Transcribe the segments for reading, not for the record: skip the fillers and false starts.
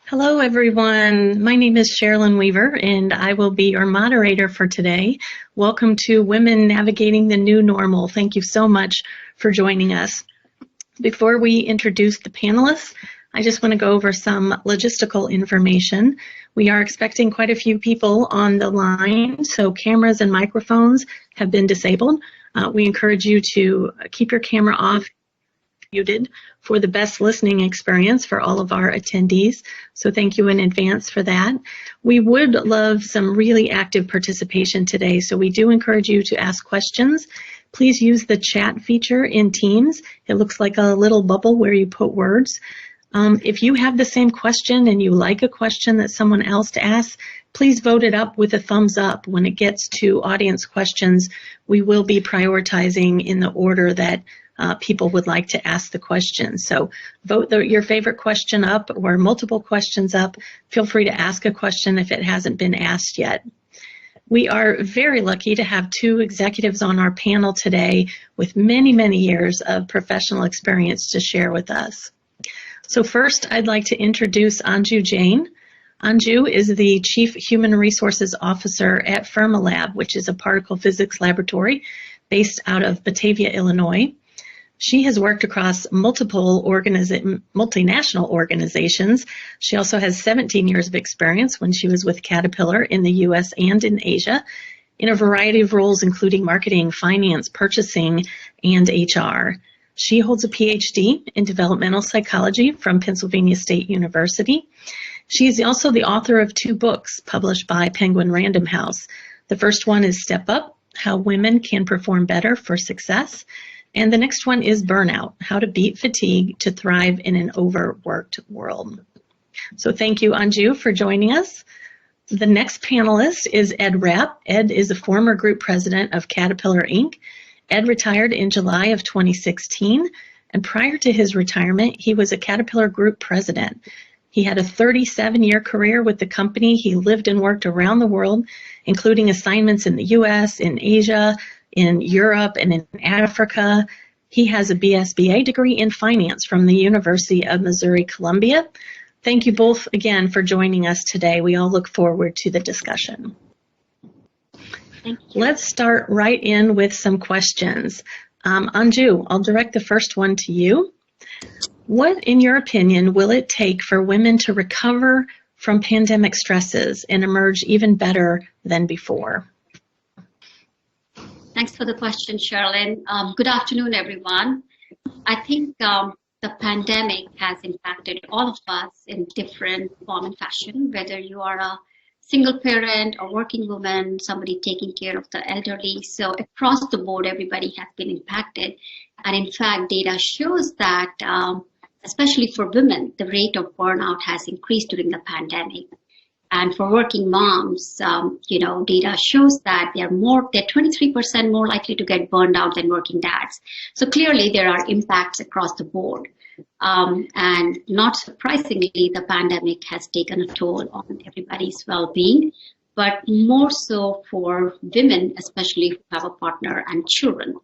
Hello, everyone. My name is Sherilyn Weaver, and I will be your moderator for today. Welcome to Women Navigating the New Normal. Thank you so much for joining us. Before we introduce the panelists, I just want to go over some logistical information. We are expecting quite a few people on the line, so cameras and microphones have been disabled. We encourage you to keep your camera off, muted, for the best listening experience for all of our attendees. So thank you in advance for that. We would love some really active participation today, so we do encourage you to ask questions. Please use the chat feature in Teams. It looks like a little bubble where you put words. If you have the same question and you like a question that someone else asks, please vote it up with a thumbs up. When it gets to audience questions, we will be prioritizing in the order that people would like to ask the question. So vote your favorite question up or multiple questions up. Feel free to ask a question if it hasn't been asked yet. We are very lucky to have two executives on our panel today with many, many years of professional experience to share with us. So first, I'd like to introduce Anju Jain. Anju is the Chief Human Resources Officer at Fermilab, which is a particle physics laboratory based out of Batavia, Illinois. She has worked across multiple multinational organizations. She also has 17 years of experience when she was with Caterpillar in the US and in Asia in a variety of roles, including marketing, finance, purchasing, and HR. She holds a PhD in developmental psychology from Pennsylvania State University. She is also the author of two books published by Penguin Random House. The first one is Step Up, How Women Can Perform Better for Success. And the next one is Burnout, How to Beat Fatigue to Thrive in an Overworked World. So thank you, Anju, for joining us. The next panelist is Ed Rapp. Ed is a former group president of Caterpillar, Inc. Ed retired in July of 2016, and prior to his retirement, he was a Caterpillar group president. He had a 37-year career with the company. He lived and worked around the world, including assignments in the US, in Asia, in Europe, and in Africa. He has a BSBA degree in finance from the University of Missouri, Columbia. Thank you both again for joining us today. We all look forward to the discussion. Thank you. Let's start right in with some questions. Anju, I'll direct the first one to you. What, in your opinion, will it take for women to recover from pandemic stresses and emerge even better than before? Thanks for the question, Sherilyn. Good afternoon, everyone. I think the pandemic has impacted all of us in different form and fashion, whether you are a single parent, a working woman, somebody taking care of the elderly. So across the board, everybody has been impacted. And in fact, data shows that, especially for women, the rate of burnout has increased during the pandemic. And for working moms, data shows that they're 23% more likely to get burned out than working dads. So clearly there are impacts across the board. And not surprisingly, the pandemic has taken a toll on everybody's well-being, but more so for women, especially who have a partner and children.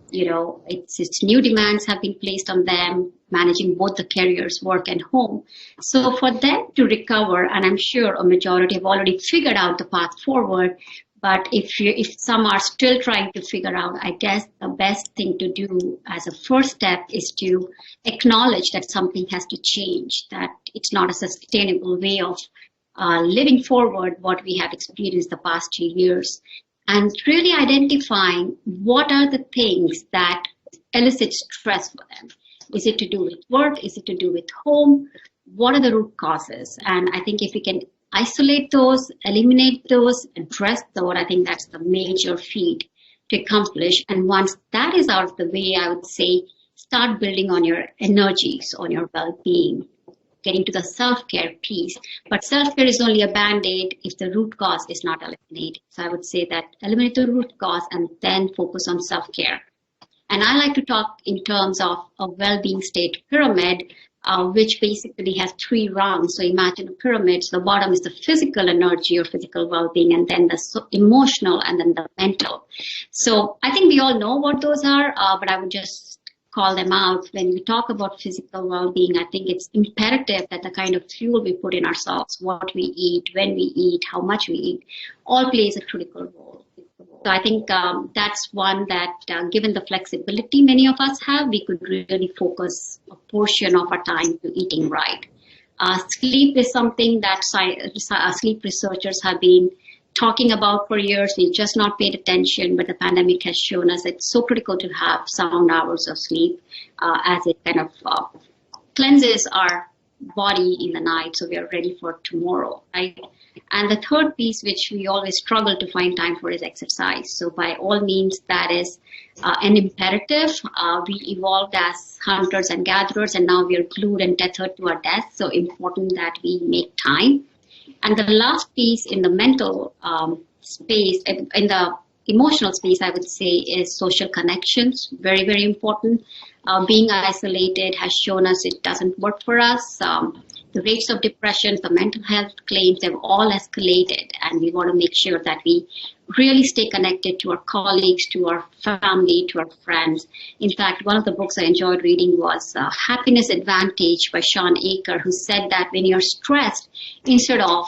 It's new demands have been placed on them, managing both the careers, work and home. So for them to recover, and I'm sure a majority have already figured out the path forward, but if some are still trying to figure out, I guess the best thing to do as a first step is to acknowledge that something has to change, that it's not a sustainable way of living forward what we have experienced the past 2 years. And really identifying what are the things that elicit stress for them. Is it to do with work? Is it to do with home? What are the root causes? And I think if we can isolate those, eliminate those, address those, I think that's the major feat to accomplish. And once that is out of the way, I would say start building on your energies, on your well-being, getting to the self-care piece. But self-care is only a band-aid if the root cause is not eliminated. So I would say that eliminate the root cause and then focus on self-care. And I like to talk in terms of a well-being state pyramid, which basically has 3 rungs. So imagine a pyramid. So the bottom is the physical energy or physical well-being, and then the emotional, and then the mental. So I think we all know what those are, but I would just call them out. When we talk about physical well-being, I think it's imperative that the kind of fuel we put in ourselves, what we eat, when we eat, how much we eat, all plays a critical role. So I think that's one that, given the flexibility many of us have, we could really focus a portion of our time to eating right. Sleep is something that sleep researchers have been talking about for years. We've just not paid attention, but the pandemic has shown us it's so critical to have sound hours of sleep as it kind of cleanses our body in the night so we are ready for tomorrow, right? And the third piece, which we always struggle to find time for, is exercise. So by all means, that is an imperative. We evolved as hunters and gatherers, and now we are glued and tethered to our desks. So important that we make time. And the last piece in the mental space, in the emotional space, I would say, is social connections. Very, very important. Being isolated has shown us it doesn't work for us. The rates of depression, the mental health claims have all escalated, and we want to make sure that we really stay connected to our colleagues, to our family, to our friends. In fact, one of the books I enjoyed reading was Happiness Advantage by Sean Aker, who said that when you're stressed, instead of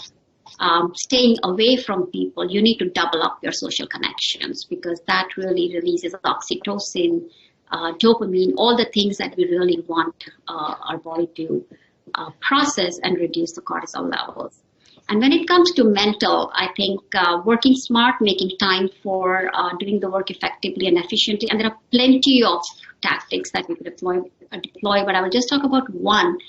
staying away from people, you need to double up your social connections, because that really releases oxytocin, dopamine, all the things that we really want our body to process and reduce the cortisol levels. And when it comes to mental, I think working smart, making time for doing the work effectively and efficiently, and there are plenty of tactics that we could deploy, but I will just talk about one,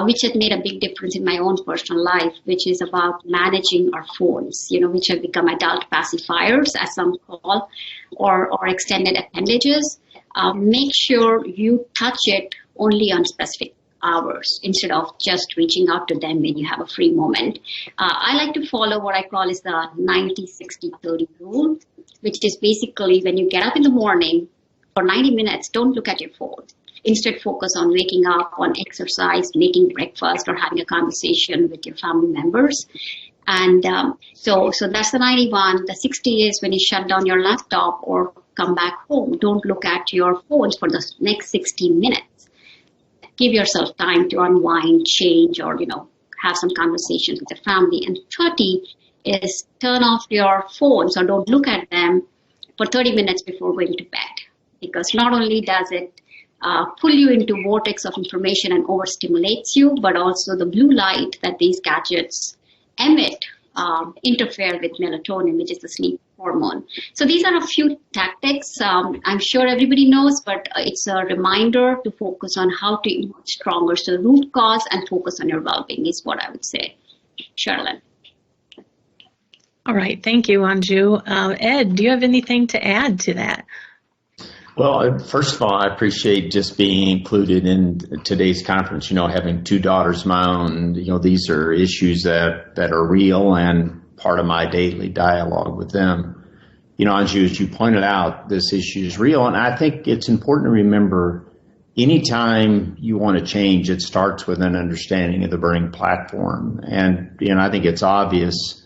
which has made a big difference in my own personal life, which is about managing our phones, which have become adult pacifiers, as some call, or extended appendages. Make sure you touch it only on specific hours instead of just reaching out to them when you have a free moment. I like to follow what I call is the 90-60-30 rule, which is basically when you get up in the morning for 90 minutes, don't look at your phone. Instead, focus on waking up, on exercise, making breakfast, or having a conversation with your family members. And so that's the 91. The 60 is when you shut down your laptop or come back home. Don't look at your phones for the next 60 minutes. Give yourself time to unwind, change, or, have some conversations with your family. And 30 is turn off your phones or don't look at them for 30 minutes before going to bed. Because not only does it pull you into vortex of information and overstimulates you, but also the blue light that these gadgets emit interfere with melatonin, which is the sleep hormone. So these are a few tactics I'm sure everybody knows, but it's a reminder to focus on how to emerge stronger. So the root cause and focus on your well-being is what I would say. Sherilyn. All right. Thank you, Anju. Ed, do you have anything to add to that? Well, first of all, I appreciate just being included in today's conference. Having two daughters of my own, these are issues that are real and part of my daily dialogue with them. Anju, as you pointed out, this issue is real, and I think it's important to remember anytime you want to change, it starts with an understanding of the burning platform. And, I think it's obvious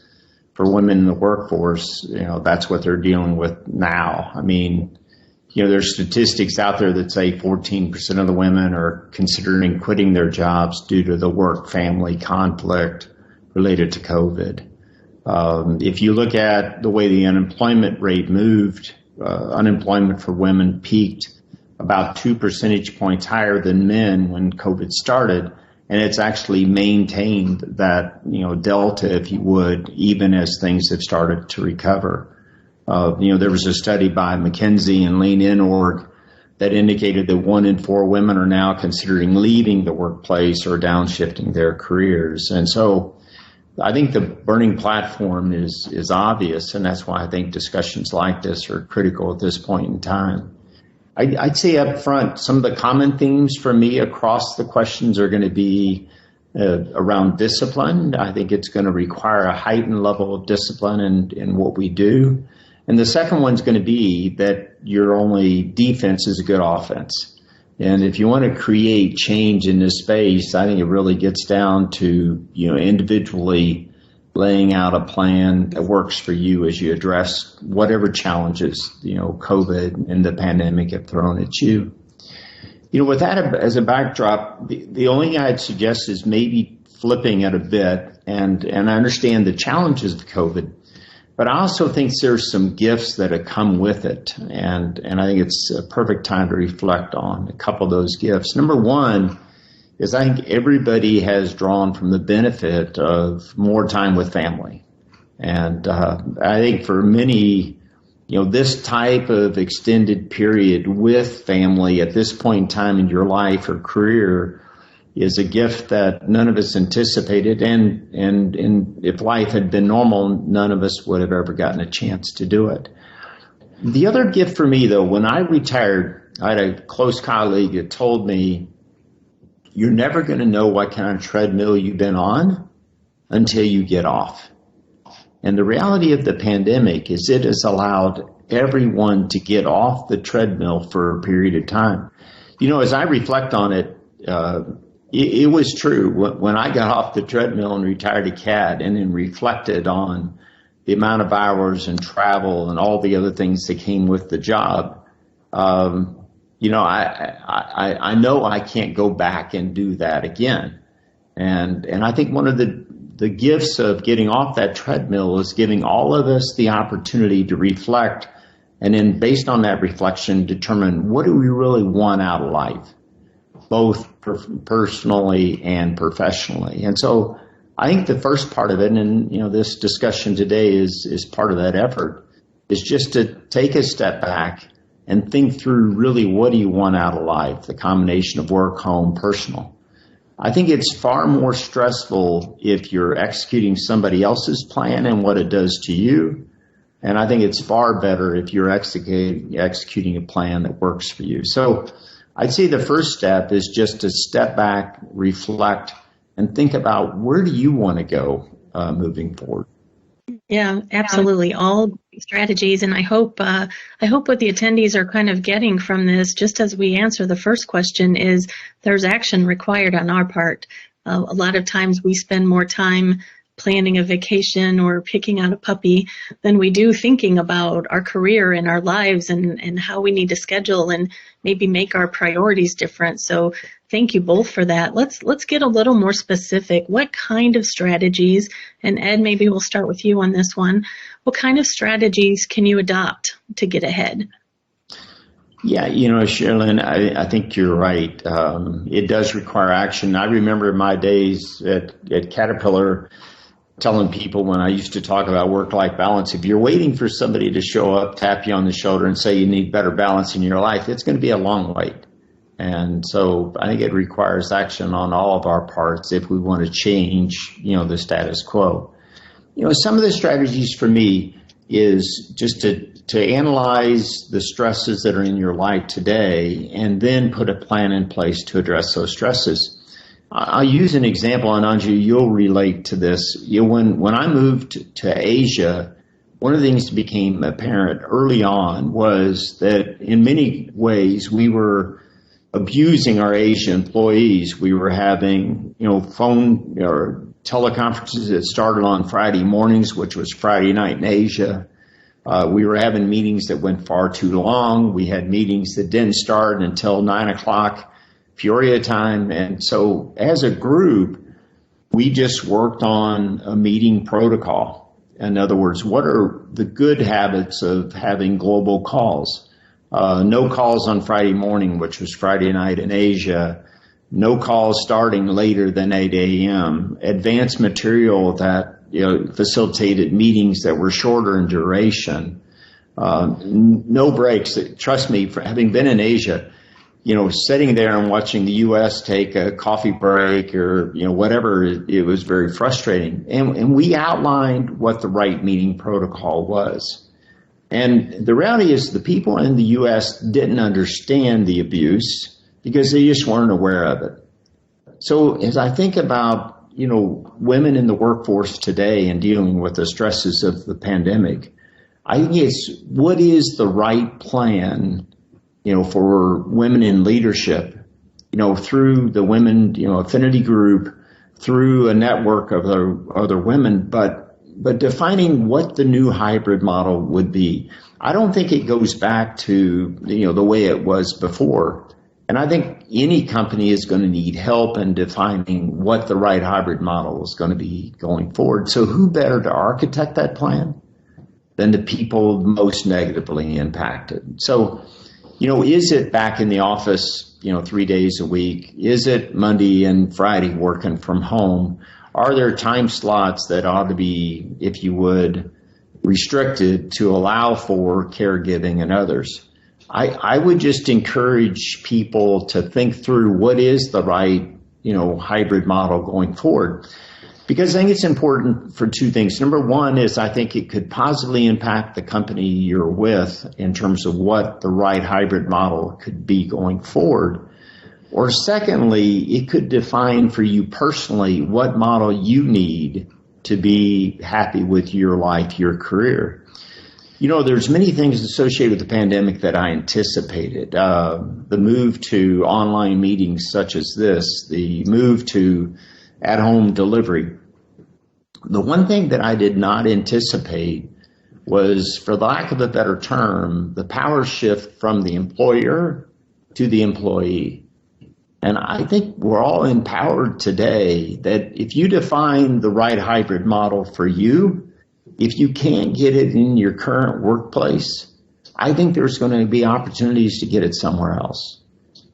for women in the workforce, that's what they're dealing with now. I mean, there's statistics out there that say 14% of the women are considering quitting their jobs due to the work-family conflict related to COVID. If you look at the way the unemployment rate moved, unemployment for women peaked about 2 percentage points higher than men when COVID started, and it's actually maintained that, delta, if you would, even as things have started to recover. There was a study by McKinsey and Lean In Org that indicated that 1 in 4 women are now considering leaving the workplace or downshifting their careers. And so I think the burning platform is obvious, and that's why I think discussions like this are critical at this point in time. I'd say up front, some of the common themes for me across the questions are going to be around discipline. I think it's going to require a heightened level of discipline in what we do. And the second one's going to be that your only defense is a good offense. And if you want to create change in this space, I think it really gets down to, individually laying out a plan that works for you as you address whatever challenges, COVID and the pandemic have thrown at you. With that as a backdrop, the only thing I'd suggest is maybe flipping it a bit, and I understand the challenges of COVID, but I also think there's some gifts that have come with it, and I think it's a perfect time to reflect on a couple of those gifts. Number one is I think everybody has drawn from the benefit of more time with family. And I think for many, this type of extended period with family at this point in time in your life or career is a gift that none of us anticipated. And if life had been normal, none of us would have ever gotten a chance to do it. The other gift for me, though, when I retired, I had a close colleague that told me, you're never going to know what kind of treadmill you've been on until you get off. And the reality of the pandemic is it has allowed everyone to get off the treadmill for a period of time. As I reflect on it, it was true. When I got off the treadmill and retired a CAD and then reflected on the amount of hours and travel and all the other things that came with the job, I know I can't go back and do that again. And I think one of the gifts of getting off that treadmill is giving all of us the opportunity to reflect, and then based on that reflection, determine what do we really want out of life, both personally and professionally. And so I think the first part of it, and this discussion today is part of that effort, is just to take a step back and think through really what do you want out of life, the combination of work, home, personal. I think it's far more stressful if you're executing somebody else's plan and what it does to you. And I think it's far better if you're executing a plan that works for you. So I'd say the first step is just to step back, reflect, and think about where do you want to go moving forward. Yeah, absolutely. All strategies. And I hope what the attendees are kind of getting from this, just as we answer the first question, is there's action required on our part. A lot of times we spend more time planning a vacation or picking out a puppy than we do thinking about our career and our lives and how we need to schedule and maybe make our priorities different. So thank you both for that. Let's get a little more specific. What kind of strategies, and Ed, maybe we'll start with you on this one. What kind of strategies can you adopt to get ahead? Yeah, Sherilyn, I think you're right. It does require action. I remember my days at Caterpillar telling people when I used to talk about work-life balance, if you're waiting for somebody to show up, tap you on the shoulder and say you need better balance in your life, it's going to be a long wait. And so I think it requires action on all of our parts if we want to change, the status quo. Some of the strategies for me is just to analyze the stresses that are in your life today and then put a plan in place to address those stresses. I'll use an example, and Anju, you'll relate to this. When I moved to Asia, one of the things that became apparent early on was that in many ways we were abusing our Asia employees. We were having, phone or teleconferences that started on Friday mornings, which was Friday night in Asia. We were having meetings that went far too long. We had meetings that didn't start until 9 o'clock Peoria time. And so as a group, we just worked on a meeting protocol. In other words, what are the good habits of having global calls? No calls on Friday morning, which was Friday night in Asia. No calls starting later than 8 a.m. Advanced material that facilitated meetings that were shorter in duration. No breaks. Trust me, for having been in Asia, sitting there and watching the U.S. take a coffee break or, whatever, it was very frustrating. And we outlined what the right meeting protocol was. And the reality is the people in the U.S. didn't understand the abuse because they just weren't aware of it. So as I think about, women in the workforce today and dealing with the stresses of the pandemic, I think it's what is the right plan for women in leadership, through the women, affinity group, through a network of other women, but defining what the new hybrid model would be. I don't think it goes back to, the way it was before. And I think any company is going to need help in defining what the right hybrid model is going to be going forward. So who better to architect that plan than the people most negatively impacted? So, is it back in the office, 3 days a week? Is it Monday and Friday working from home? Are there time slots that ought to be, if you would, restricted to allow for caregiving and others? I would just encourage people to think through what is the right, hybrid model going forward. Because I think it's important for two things. Number one is I think it could positively impact the company you're with in terms of what the right hybrid model could be going forward. Or secondly, it could define for you personally what model you need to be happy with your life, your career. There's many things associated with the pandemic that I anticipated. The move to online meetings such as this, the move to at-home delivery. The one thing that I did not anticipate was, for lack of a better term, the power shift from the employer to the employee. And I think we're all empowered today that if you define the right hybrid model for you, if you can't get it in your current workplace, I think there's going to be opportunities to get it somewhere else.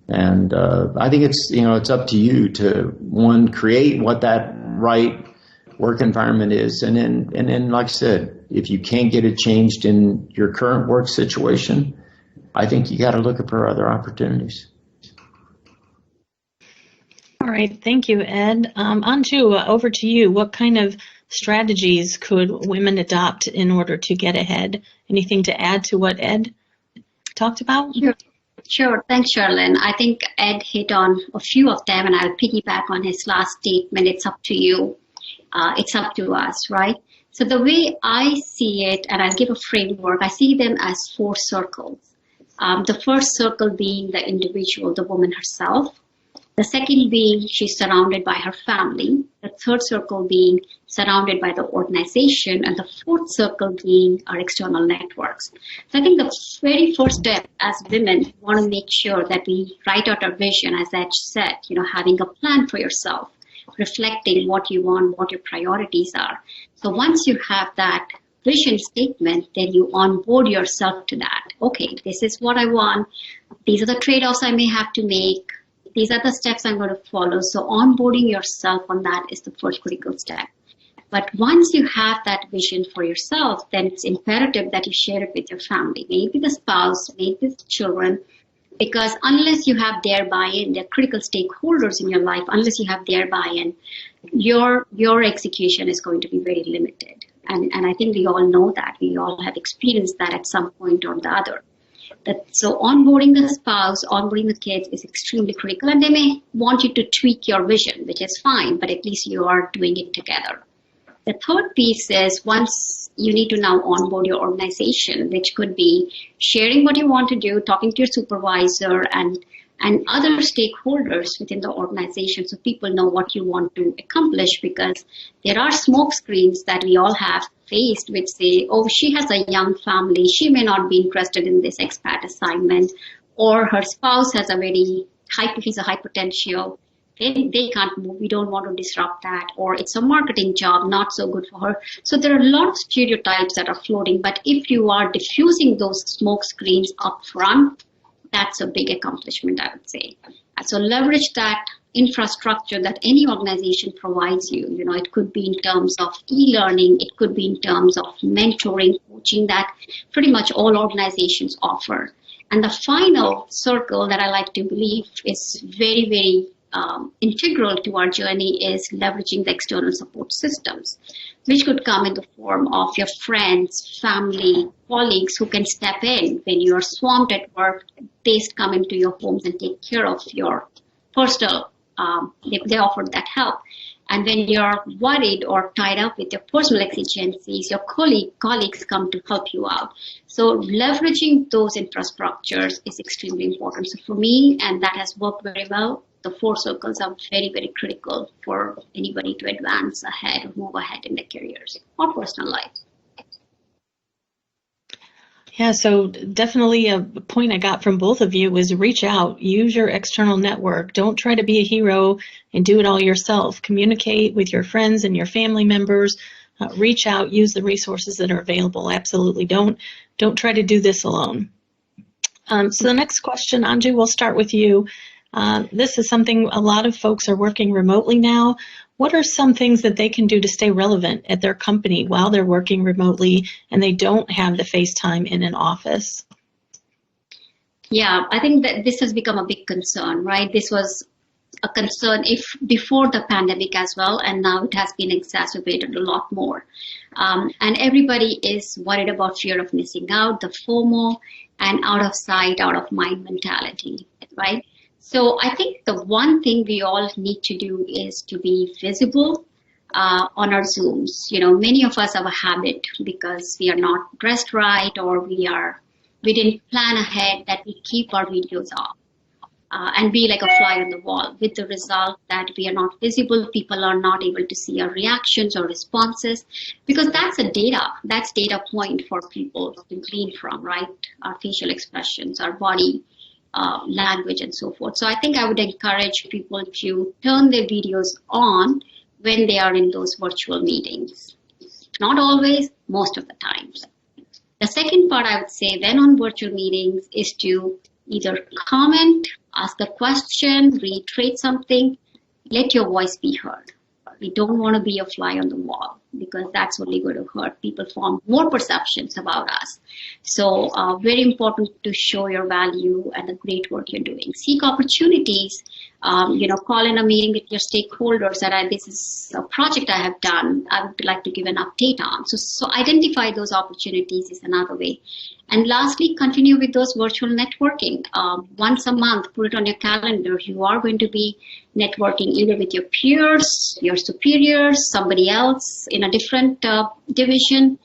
And I think it's up to you to, one, create what that right work environment is, and then, like I said, if you can't get it changed in your current work situation, I think you got to look for other opportunities. All right, thank you, Ed. Anju, over to you. What kind of strategies could women adopt in order to get ahead? Anything to add to what Ed talked about? Sure. Thanks, Sherilyn. I think Ed hit on a few of them, and I'll piggyback on his last statement. It's up to you. It's up to us, right? So the way I see it, and I'll give a framework, I see them as 4 circles. The first circle being the individual, the woman herself. The second being she's surrounded by her family. The third circle being surrounded by the organization. And the fourth circle being our external networks. So I think the very first step as women, we want to make sure that we write out our vision, as Ed said, having a plan for yourself, reflecting what you want, what your priorities are. So once you have that vision statement, then you onboard yourself to that. Okay, this is what I want. These are the trade-offs I may have to make. These are the steps I'm going to follow. So onboarding yourself on that is the first critical step. But once you have that vision for yourself, then it's imperative that you share it with your family, maybe the spouse, maybe the children, because unless you have their buy-in, they're critical stakeholders in your life, unless you have their buy-in, your execution is going to be very limited. And I think we all know that. We all have experienced that at some point or the other. So onboarding the spouse, onboarding the kids is extremely critical, and they may want you to tweak your vision, which is fine, but at least you are doing it together. The third piece is once you need to now onboard your organization, which could be sharing what you want to do, talking to your supervisor and other stakeholders within the organization so people know what you want to accomplish, because there are smoke screens that we all have faced which say, oh, she has a young family, she may not be interested in this expat assignment, or her spouse has he's a high potential, they can't move, we don't want to disrupt that, or it's a marketing job, not so good for her. So there are a lot of stereotypes that are floating, but if you are diffusing those smoke screens up front, that's a big accomplishment, I would say. So leverage that infrastructure that any organization provides you. It could be in terms of e-learning, it could be in terms of mentoring, coaching that pretty much all organizations offer. And the final circle that I like to believe is very, very integral to our journey is leveraging the external support systems, which could come in the form of your friends, family, colleagues who can step in when you are swamped at work. They come into your homes and take care of your personal, they offer that help. And when you're worried or tied up with your personal exigencies, your colleagues come to help you out. So leveraging those infrastructures is extremely important. So for me, and that has worked very well, the 4 circles are very, very critical for anybody to advance ahead or move ahead in their careers or personal life. Yeah, so definitely a point I got from both of you is reach out, use your external network. Don't try to be a hero and do it all yourself. Communicate with your friends and your family members. Reach out, use the resources that are available. Absolutely. Don't try to do this alone. So the next question, Anju, we'll start with you. This is something a lot of folks are working remotely now. What are some things that they can do to stay relevant at their company while they're working remotely and they don't have the face time in an office? Yeah, I think that this has become a big concern, right? This was a concern if before the pandemic as well, and now it has been exacerbated a lot more. And everybody is worried about fear of missing out, the FOMO, and out of sight, out of mind mentality, right? So I think the one thing we all need to do is to be visible on our Zooms. You know, many of us have a habit because we are not dressed right or we didn't plan ahead that we keep our videos off. And be like a fly on the wall, with the result that we are not visible. People are not able to see our reactions or responses, because that's data point for people to glean from, right? Our facial expressions, our body language, and so forth. So I think I would encourage people to turn their videos on when they are in those virtual meetings. Not always, most of the times. The second part I would say then on virtual meetings is to either comment, ask a question, reiterate something, let your voice be heard. We don't want to be a fly on the wall because that's only going to hurt. People form more perceptions about us. So very important to show your value and the great work you're doing. Seek opportunities, call in a meeting with your stakeholders that this is a project I have done. I would like to give an update on. So identify those opportunities is another way. And lastly, continue with those virtual networking. Once a month, put it on your calendar. You are going to be networking either with your peers, your superiors, somebody else in a different division.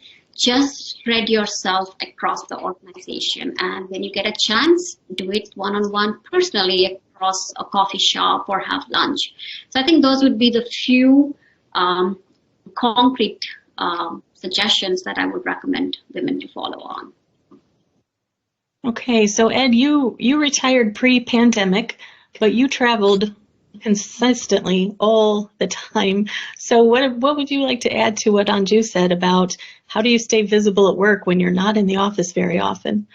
Just spread yourself across the organization. And when you get a chance, do it one-on-one personally across a coffee shop or have lunch. So I think those would be the few concrete suggestions that I would recommend women to follow on. Okay, so Ed, you retired pre-pandemic, but you traveled consistently all the time. So what would you like to add to what Anju said about how do you stay visible at work when you're not in the office very often?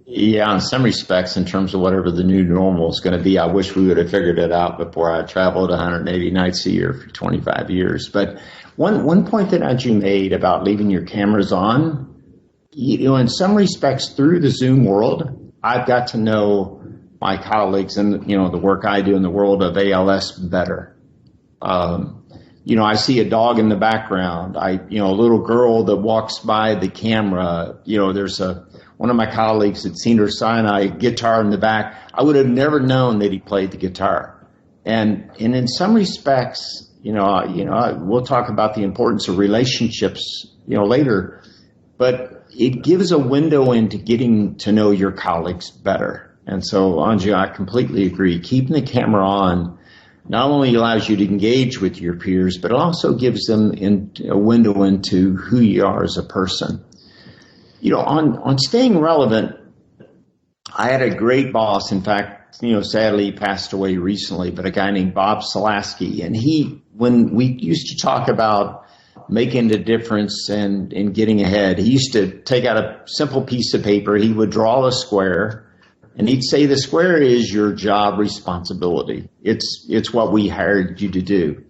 Yeah, in some respects, in terms of whatever the new normal is going to be, I wish we would have figured it out before I traveled 180 nights a year for 25 years. But one point that Anju made about leaving your cameras on, in some respects, through the Zoom world, I've got to know my colleagues and, the work I do in the world of ALS better. I see a dog in the background. A little girl that walks by the camera. There's one of my colleagues had seen her Sinai guitar in the back. I would have never known that he played the guitar. And in some respects, we'll talk about the importance of relationships, later, but it gives a window into getting to know your colleagues better. And so, Anju, I completely agree. Keeping the camera on not only allows you to engage with your peers, but it also gives them a window into who you are as a person. On staying relevant, I had a great boss. In fact, sadly he passed away recently, but a guy named Bob Salasky. And when we used to talk about making a difference and getting ahead, he used to take out a simple piece of paper. He would draw a square. And he'd say the square is your job responsibility. It's what we hired you to do.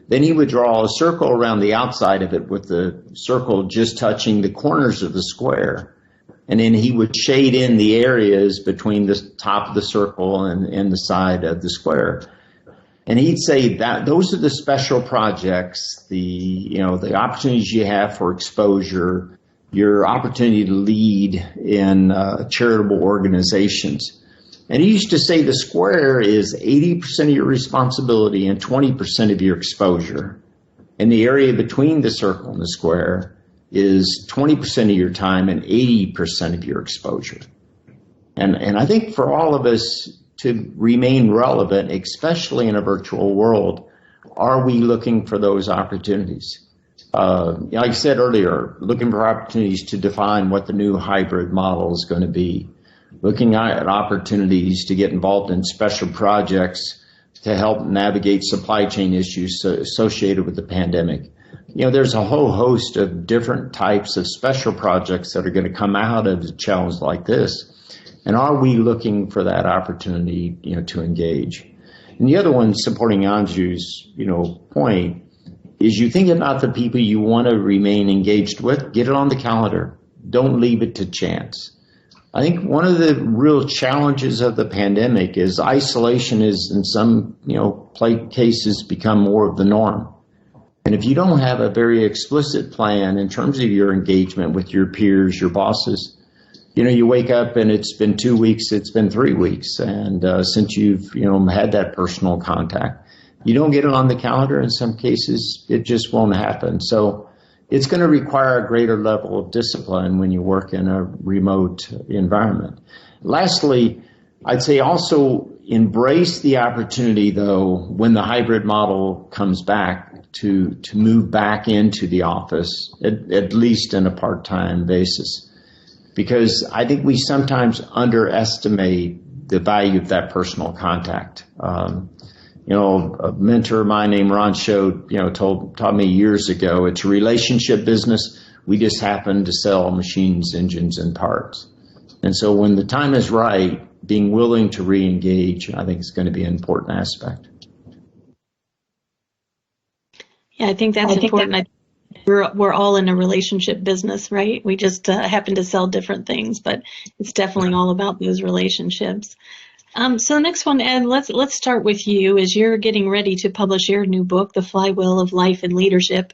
Then he would draw a circle around the outside of it with the circle just touching the corners of the square. And then he would shade in the areas between the top of the circle and the side of the square. And he'd say that those are the special projects, the opportunities you have for exposure, your opportunity to lead in charitable organizations. And he used to say the square is 80% of your responsibility and 20% of your exposure. And the area between the circle and the square is 20% of your time and 80% of your exposure. And I think for all of us to remain relevant, especially in a virtual world, are we looking for those opportunities? Like I said earlier, looking for opportunities to define what the new hybrid model is going to be, looking at opportunities to get involved in special projects to help navigate supply chain issues associated with the pandemic. There's a whole host of different types of special projects that are going to come out of a challenge like this. And are we looking for that opportunity, to engage? And the other one, supporting Anju's, point, is you think about the people you want to remain engaged with, get it on the calendar. Don't leave it to chance. I think one of the real challenges of the pandemic is isolation is in some, cases become more of the norm. And if you don't have a very explicit plan in terms of your engagement with your peers, your bosses, you wake up and it's been 2 weeks, it's been 3 weeks. And since you've, had that personal contact, you don't get it on the calendar. In some cases, it just won't happen. So it's going to require a greater level of discipline when you work in a remote environment. Lastly, I'd say also embrace the opportunity, though, when the hybrid model comes back to move back into the office, at least in a part-time basis. Because I think we sometimes underestimate the value of that personal contact. A mentor of mine named Ron Schode, taught me years ago, it's a relationship business. We just happen to sell machines, engines, and parts. And so when the time is right, being willing to re-engage, I think is going to be an important aspect. Yeah, I think that's important. We're all in a relationship business, right? We just happen to sell different things, but it's definitely all about those relationships. So next one, Ed, let's start with you as you're getting ready to publish your new book, The Flywheel of Life and Leadership.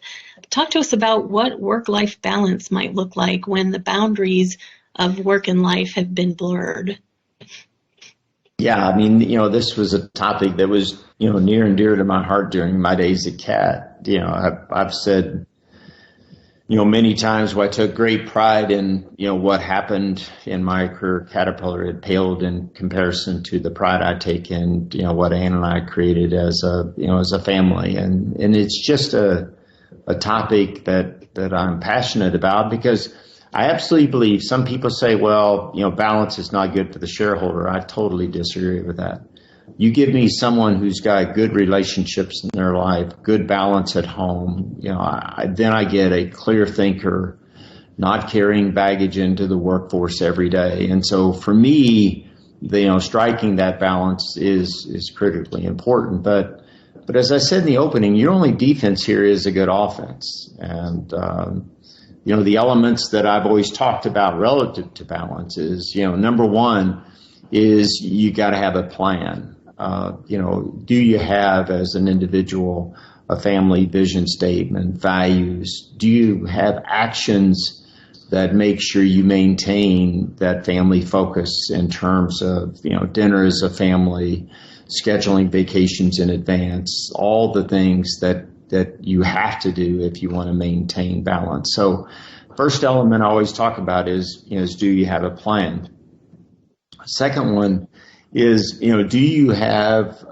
Talk to us about what work-life balance might look like when the boundaries of work and life have been blurred. Yeah, this was a topic that was, near and dear to my heart during my days at CAT. I've said, many times where I took great pride in, what happened in my career. Caterpillar had paled in comparison to the pride I take in, what Ann and I created as a family. And it's just a topic that I'm passionate about because I absolutely believe some people say, well, balance is not good for the shareholder. I totally disagree with that. You give me someone who's got good relationships in their life, good balance at home, then I get a clear thinker, not carrying baggage into the workforce every day. And so for me, striking that balance is critically important. But as I said in the opening, your only defense here is a good offense. And, the elements that I've always talked about relative to balance is, number one is you got to have a plan. Do you have as an individual a family vision statement, values? Do you have actions that make sure you maintain that family focus in terms of, dinner as a family, scheduling vacations in advance, all the things that you have to do if you want to maintain balance. So first element I always talk about is do you have a plan? Second one is, do you have,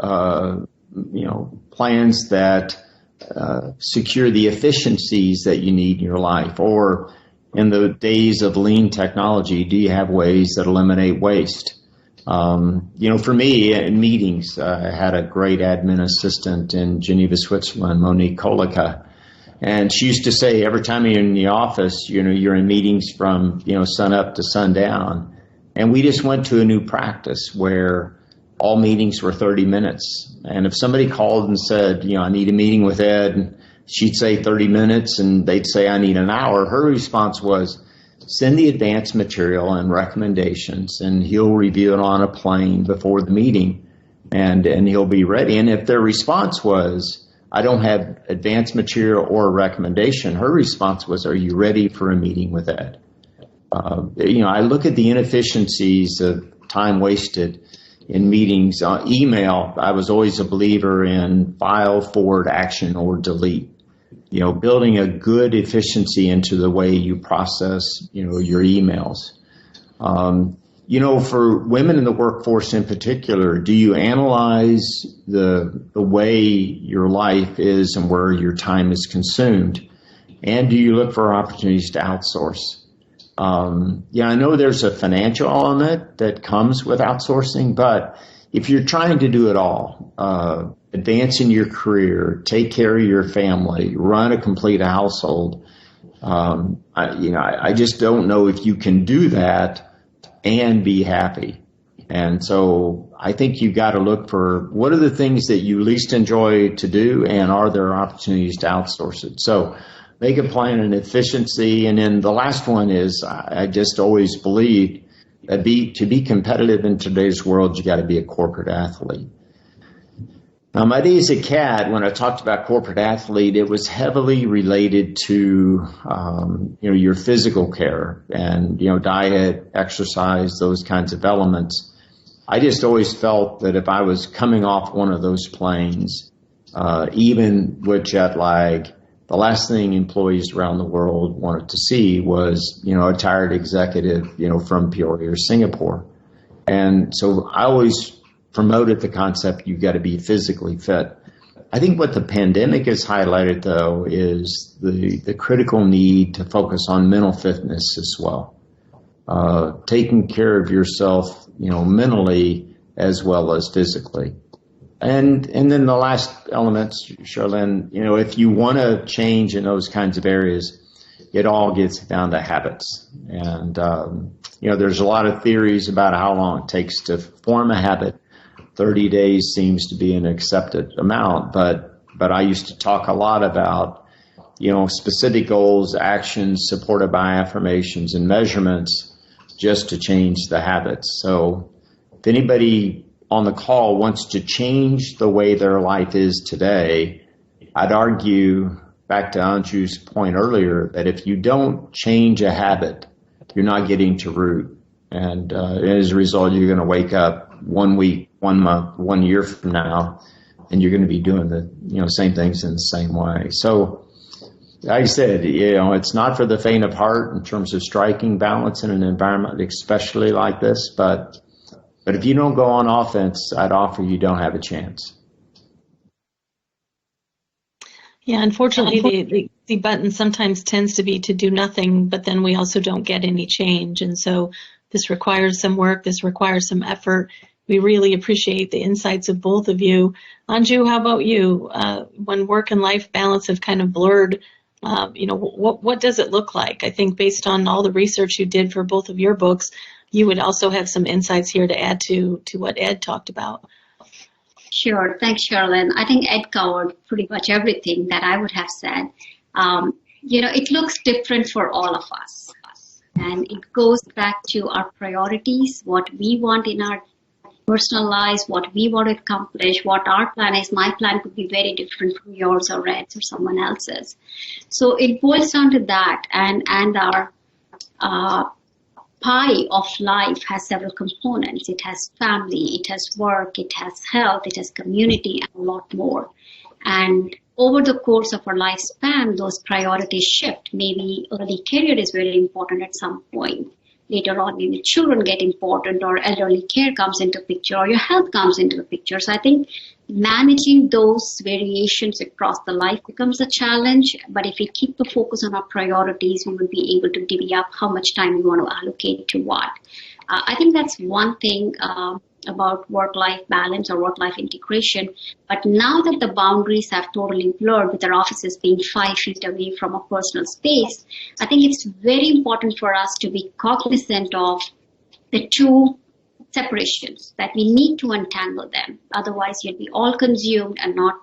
plans that secure the efficiencies that you need in your life? Or in the days of lean technology, do you have ways that eliminate waste? For me, in meetings, I had a great admin assistant in Geneva, Switzerland, Monique Kolika. And she used to say, every time you're in the office, you're in meetings from, sun up to sundown. And we just went to a new practice where all meetings were 30 minutes. And if somebody called and said, I need a meeting with Ed, she'd say 30 minutes and they'd say, I need an hour. Her response was, send the advanced material and recommendations and he'll review it on a plane before the meeting and he'll be ready. And if their response was, I don't have advanced material or a recommendation, her response was, are you ready for a meeting with Ed? I look at the inefficiencies of time wasted in meetings. Email, I was always a believer in file, forward, action, or delete. Building a good efficiency into the way you process, your emails. For women in the workforce in particular, do you analyze the way your life is and where your time is consumed? And do you look for opportunities to outsource? I know there's a financial element that comes with outsourcing, but if you're trying to do it all, advance in your career, take care of your family, run a complete household, I just don't know if you can do that and be happy. And so I think you've got to look for what are the things that you least enjoy to do, and are there opportunities to outsource it? So make a plan in efficiency. And then the last one is I just always believe that to be competitive in today's world, you got to be a corporate athlete. Now, my days at CAD, when I talked about corporate athlete, it was heavily related to, your physical care and, diet, exercise, those kinds of elements. I just always felt that if I was coming off one of those planes, even with jet lag, the last thing employees around the world wanted to see was, a tired executive, from Peoria or Singapore. And so I always promoted the concept you've got to be physically fit. I think what the pandemic has highlighted, though, is the critical need to focus on mental fitness as well. Taking care of yourself, mentally as well as physically. And then the last element, Sherilyn, if you want to change in those kinds of areas, it all gets down to habits. And, there's a lot of theories about how long it takes to form a habit. 30 days seems to be an accepted amount, but I used to talk a lot about, specific goals, actions supported by affirmations and measurements just to change the habits. So if anybody on the call wants to change the way their life is today, I'd argue, back to Anju's point earlier, that if you don't change a habit, you're not getting to root. And as a result, you're going to wake up 1 week, 1 month, 1 year from now, and you're going to be doing the same things in the same way. So, like I said, it's not for the faint of heart in terms of striking balance in an environment, especially like this. But if you don't go on offense, I'd offer you don't have a chance. Yeah, unfortunately, the easy button sometimes tends to be to do nothing, but then we also don't get any change. And so this requires some work. This requires some effort. We really appreciate the insights of both of you. Anju, how about you? When work and life balance have kind of blurred, what does it look like? I think based on all the research you did for both of your books, you would also have some insights here to add to what Ed talked about. Sure. Thanks, Sherilyn. I think Ed covered pretty much everything that I would have said. It looks different for all of us. And it goes back to our priorities, what we want in our personal lives, what we want to accomplish, what our plan is. My plan could be very different from yours or Ed's or someone else's. So it boils down to that, and our pie of life has several components. It has family, it has work, it has health, it has community, and a lot more. And over the course of our lifespan, those priorities shift. Maybe early career is very important at some point. Later on, maybe children get important, or elderly care comes into picture, or your health comes into the picture. So I think managing those variations across the life becomes a challenge. But if we keep the focus on our priorities, we will be able to divvy up how much time we want to allocate to what. I think that's one thing about work-life balance or work-life integration. But now that the boundaries have totally blurred, with our offices being 5 feet away from a personal space, I think it's very important for us to be cognizant of the two separations, that we need to untangle them. Otherwise, you'll be all consumed and not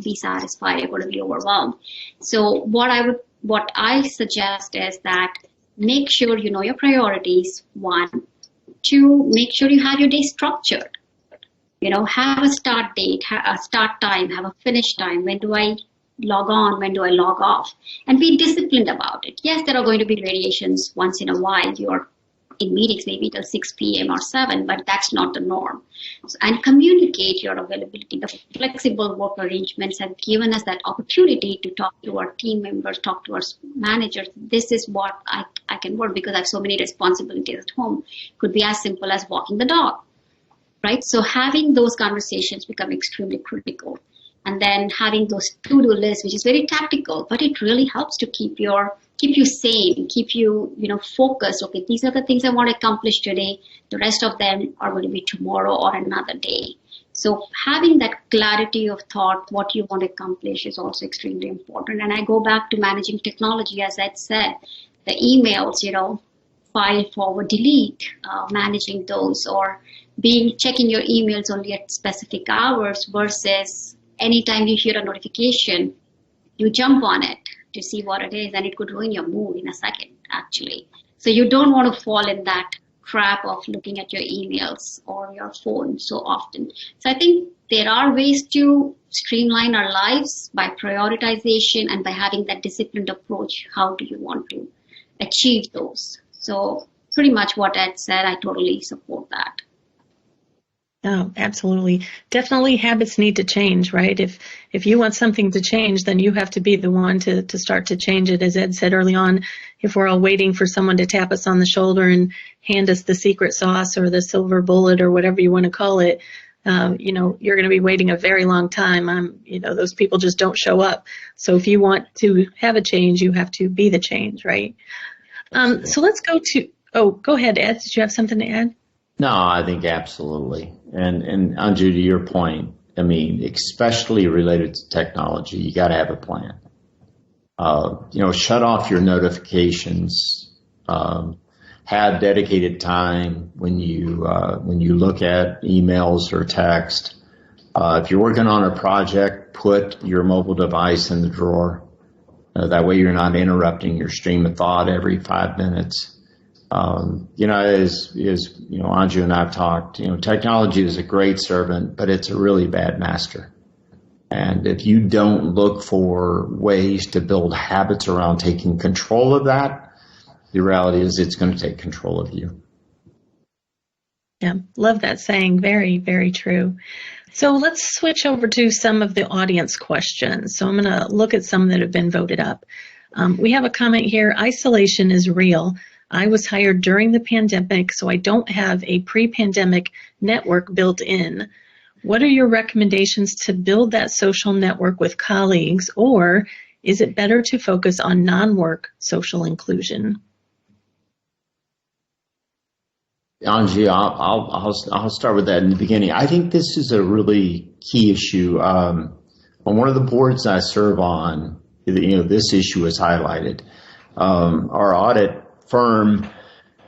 be satisfied. You're going to be overwhelmed. So what I suggest is that make sure you know your priorities, one. Two, make sure you have your day structured. Have a start date, a start time, have a finish time. When do I log on? When do I log off? And be disciplined about it. Yes, there are going to be variations once in a while. You're in meetings maybe till 6 p.m. or 7, but that's not the norm. And communicate your availability. The flexible work arrangements have given us that opportunity to talk to our team members, talk to our managers. This is what I can work, because I have so many responsibilities at home. Could be as simple as walking the dog, right? So having those conversations become extremely critical. And then having those to-do lists, which is very tactical, but it really helps to keep you sane, keep you, focused. Okay, these are the things I want to accomplish today. The rest of them are going to be tomorrow or another day. So having that clarity of thought, what you want to accomplish, is also extremely important. And I go back to managing technology, as Ed said, the emails, file forward, delete, managing those, or checking your emails only at specific hours versus anytime you hear a notification, you jump on it to see what it is, and it could ruin your mood in a second, actually. So you don't want to fall in that trap of looking at your emails or your phone so often. So I think there are ways to streamline our lives by prioritization and by having that disciplined approach. How do you want to achieve those? So pretty much what Ed said, I totally support that. Oh, absolutely. Definitely habits need to change, right? If you want something to change, then you have to be the one to start to change it. As Ed said early on, if we're all waiting for someone to tap us on the shoulder and hand us the secret sauce or the silver bullet or whatever you want to call it, you're going to be waiting a very long time. Those people just don't show up. So if you want to have a change, you have to be the change, right? So let's go ahead, Ed. Did you have something to add? No, I think absolutely. And Anju, to your point, especially related to technology, you got to have a plan. Shut off your notifications. Have dedicated time when you look at emails or text. If you're working on a project, put your mobile device in the drawer. That way you're not interrupting your stream of thought every 5 minutes. As Anju and I've talked, technology is a great servant, but it's a really bad master. And if you don't look for ways to build habits around taking control of that, the reality is it's going to take control of you. Yeah, love that saying. Very, very true. So let's switch over to some of the audience questions. So I'm going to look at some that have been voted up. We have a comment here. Isolation is real. I was hired during the pandemic, so I don't have a pre-pandemic network built in. What are your recommendations to build that social network with colleagues, or is it better to focus on non-work social inclusion? Anju, I'll start with that in the beginning. I think this is a really key issue. On one of the boards I serve on, this issue is highlighted. Our audit firm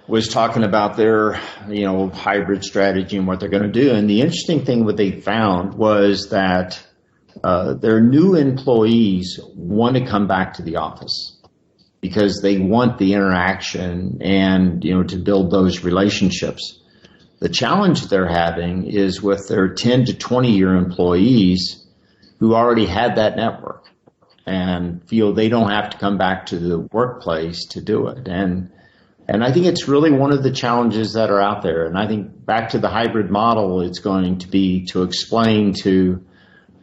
was talking about their, hybrid strategy and what they're going to do. And the interesting thing what they found was that their new employees want to come back to the office because they want the interaction and, to build those relationships. The challenge they're having is with their 10 to 20-year employees who already had that network and feel they don't have to come back to the workplace to do it. And I think it's really one of the challenges that are out there. And I think back to the hybrid model, it's going to be to explain to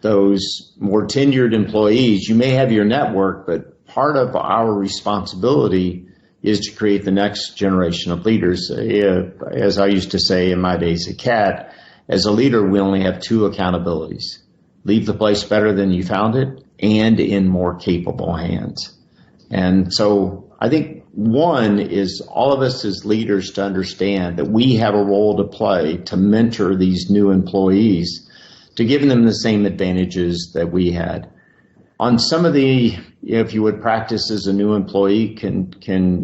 those more tenured employees, you may have your network, but part of our responsibility is to create the next generation of leaders. As I used to say in my days at CAT, as a leader, we only have two accountabilities: leave the place better than you found it and in more capable hands. And so I think one is all of us as leaders to understand that we have a role to play to mentor these new employees, to give them the same advantages that we had. On some of the, if you would, practices a new employee can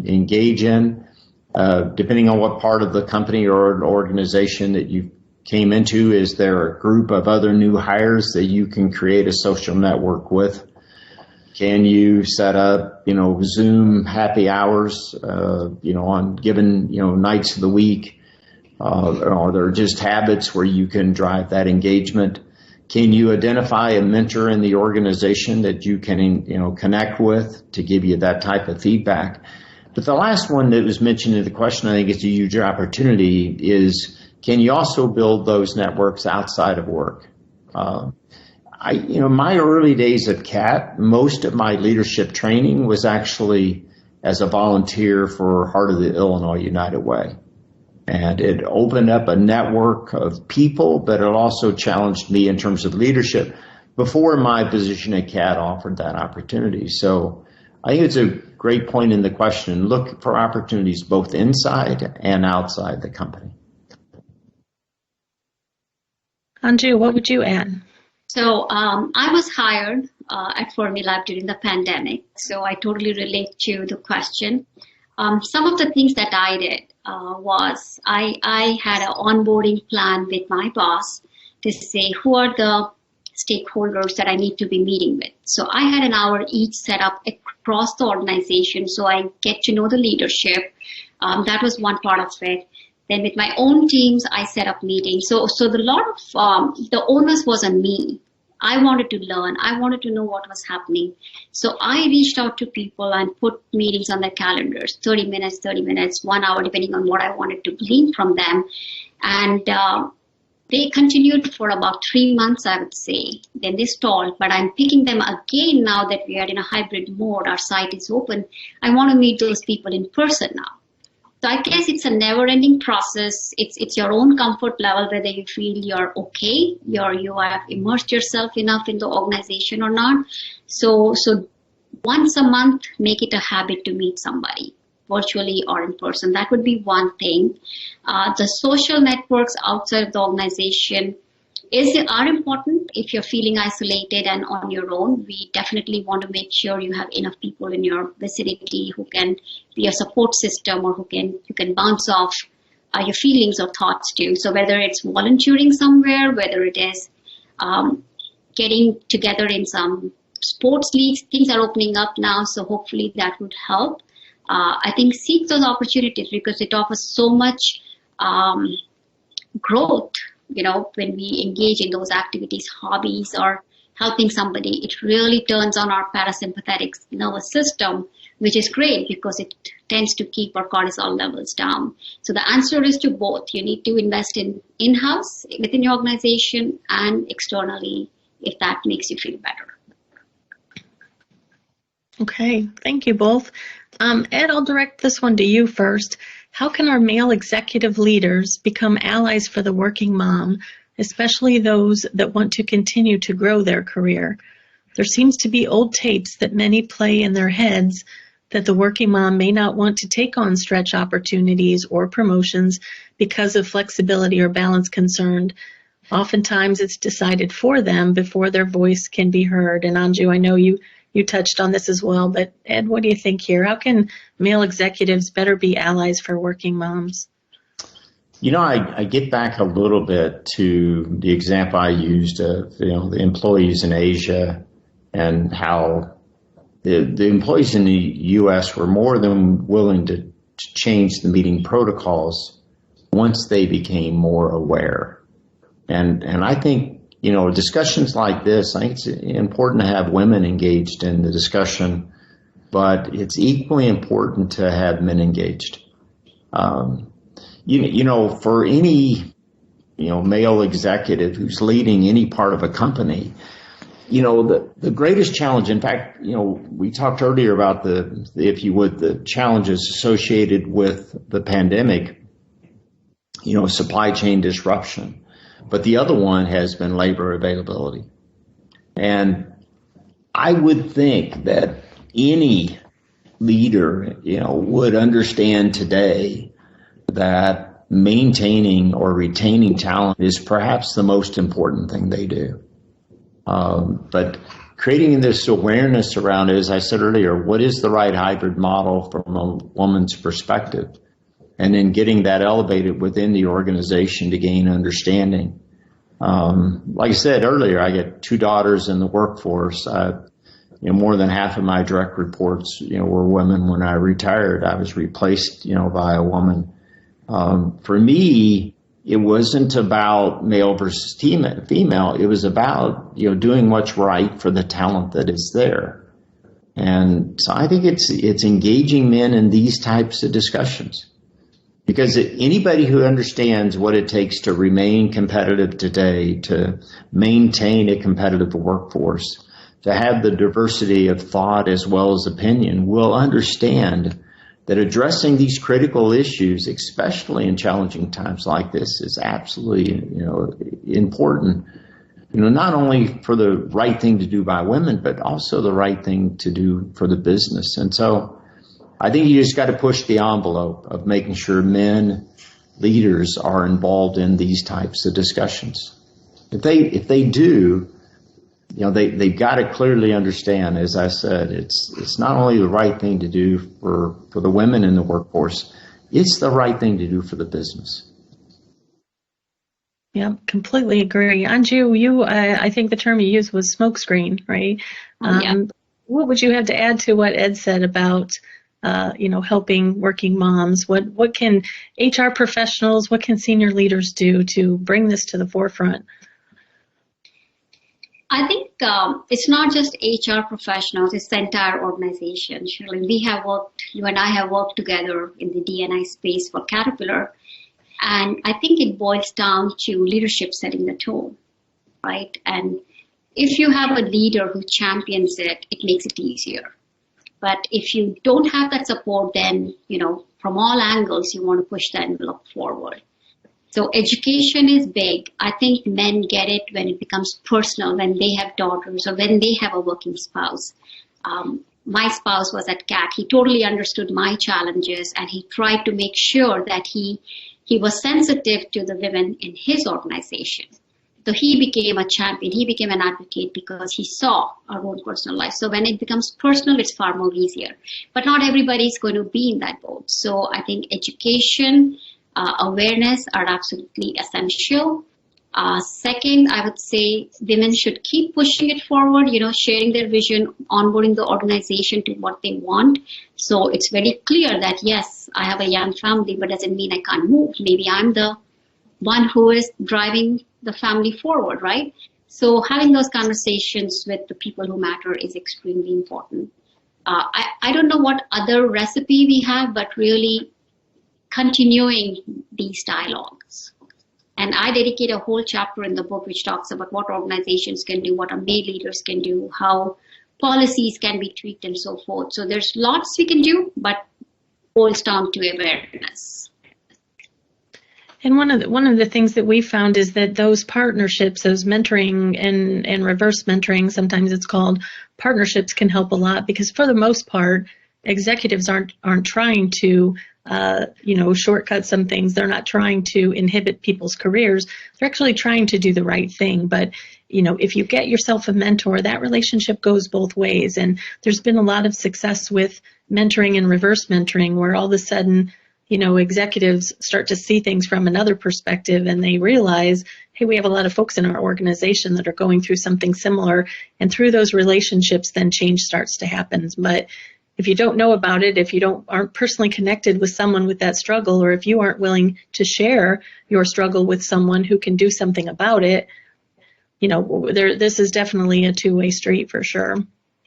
engage in, depending on what part of the company or organization that you came into, is there a group of other new hires that you can create a social network with? Can you set up, Zoom happy hours, on given, nights of the week? Are there just habits where you can drive that engagement? Can you identify a mentor in the organization that you can, connect with to give you that type of feedback? But the last one that was mentioned in the question, I think is a huge opportunity, is can you also build those networks outside of work? My early days at CAT, most of my leadership training was actually as a volunteer for Heart of the Illinois United Way. And it opened up a network of people, but it also challenged me in terms of leadership. before my position at CAT offered that opportunity. So I think it's a great point in the question. Look for opportunities both inside and outside the company. Anju, what would you add? So I was hired at Fermilab during the pandemic, so I totally relate to the question. Some of the things that I did was I had an onboarding plan with my boss to say who are the stakeholders that I need to be meeting with. So I had an hour each set up across the organization, so I get to know the leadership. That was one part of it. Then with my own teams, I set up meetings. So the onus was on me. I wanted to learn. I wanted to know what was happening. So I reached out to people and put meetings on their calendars, 30 minutes, 1 hour, depending on what I wanted to glean from them. And they continued for about 3 months, I would say. Then they stalled, but I'm picking them again now that we are in a hybrid mode. Our site is open. I want to meet those people in person now. So I guess it's a never-ending process. It's your own comfort level, whether you feel you're okay, you have immersed yourself enough in the organization or not. So once a month, make it a habit to meet somebody, virtually or in person. That would be one thing. The social networks outside of the organization are important. If you're feeling isolated and on your own, we definitely want to make sure you have enough people in your vicinity who can be a support system or you can bounce off your feelings or thoughts to. So whether it's volunteering somewhere, whether it is getting together in some sports leagues, things are opening up now, so hopefully that would help. I think seek those opportunities because it offers so much growth. When we engage in those activities, hobbies, or helping somebody, it really turns on our parasympathetic nervous system, which is great because it tends to keep our cortisol levels down. So the answer is to both. You need to invest in-house within your organization and externally if that makes you feel better. Okay, thank you both. Ed, I'll direct this one to you first. How can our male executive leaders become allies for the working mom, especially those that want to continue to grow their career? There seems to be old tapes that many play in their heads that the working mom may not want to take on stretch opportunities or promotions because of flexibility or balance concerned. Oftentimes it's decided for them before their voice can be heard. And Anju, I know you touched on this as well, but Ed, what do you think here? How can male executives better be allies for working moms? I get back a little bit to the example I used of, the employees in Asia and how the employees in the U.S. were more than willing to change the meeting protocols once they became more aware. And I think, discussions like this, I think it's important to have women engaged in the discussion, but it's equally important to have men engaged. For any, male executive who's leading any part of a company, the greatest challenge, in fact, we talked earlier about the challenges associated with the pandemic, supply chain disruption. But the other one has been labor availability. And I would think that any leader, would understand today that maintaining or retaining talent is perhaps the most important thing they do. But creating this awareness around it, as I said earlier, what is the right hybrid model from a woman's perspective? And then getting that elevated within the organization to gain understanding. Like I said earlier, I get 2 daughters in the workforce. More than half of my direct reports, were women. When I retired, I was replaced, by a woman. For me, it wasn't about male versus female. It was about, doing what's right for the talent that is there. And so I think it's engaging men in these types of discussions. Because anybody who understands what it takes to remain competitive today, to maintain a competitive workforce, to have the diversity of thought as well as opinion, will understand that addressing these critical issues, especially in challenging times like this, is absolutely, important. not only for the right thing to do by women, but also the right thing to do for the business. And so I think you just got to push the envelope of making sure men leaders are involved in these types of discussions. If they do, they've got to clearly understand, as I said, it's not only the right thing to do for the women in the workforce, it's the right thing to do for the business. Yeah, completely agree. Anju, I think the term you used was smokescreen, right? Yeah. What would you have to add to what Ed said about, helping working moms? What can HR professionals, what can senior leaders do to bring this to the forefront? I think it's not just HR professionals, it's the entire organization. Sherilyn, you and I have worked together in the D&I space for Caterpillar. And I think it boils down to leadership setting the tone, right? And if you have a leader who champions it, it makes it easier. But if you don't have that support, then, from all angles, you want to push the envelope forward. So education is big. I think men get it when it becomes personal, when they have daughters or when they have a working spouse. My spouse was at CAT. He totally understood my challenges, and he tried to make sure that he was sensitive to the women in his organization. So he became a champion. He became an advocate because he saw our own personal life. So when it becomes personal, it's far more easier. But not everybody is going to be in that boat. So I think education, awareness are absolutely essential. Second, I would say women should keep pushing it forward, sharing their vision, onboarding the organization to what they want. So it's very clear that, yes, I have a young family, but doesn't mean I can't move. Maybe I'm the one who is driving the family forward, right? So having those conversations with the people who matter is extremely important. I don't know what other recipe we have, but really continuing these dialogues. And I dedicate a whole chapter in the book which talks about what organizations can do, what our male leaders can do, how policies can be tweaked and so forth. So there's lots we can do, but it boils down to awareness. And one of the things that we found is that those partnerships, those mentoring and reverse mentoring, sometimes it's called, partnerships can help a lot, because for the most part, executives aren't trying to shortcut some things. They're not trying to inhibit people's careers. They're actually trying to do the right thing. But, if you get yourself a mentor, that relationship goes both ways. And there's been a lot of success with mentoring and reverse mentoring, where all of a sudden, executives start to see things from another perspective, and they realize, hey, we have a lot of folks in our organization that are going through something similar. And through those relationships, then change starts to happen. But if you don't know about it, if you aren't personally connected with someone with that struggle, or if you aren't willing to share your struggle with someone who can do something about it, this is definitely a two-way street for sure.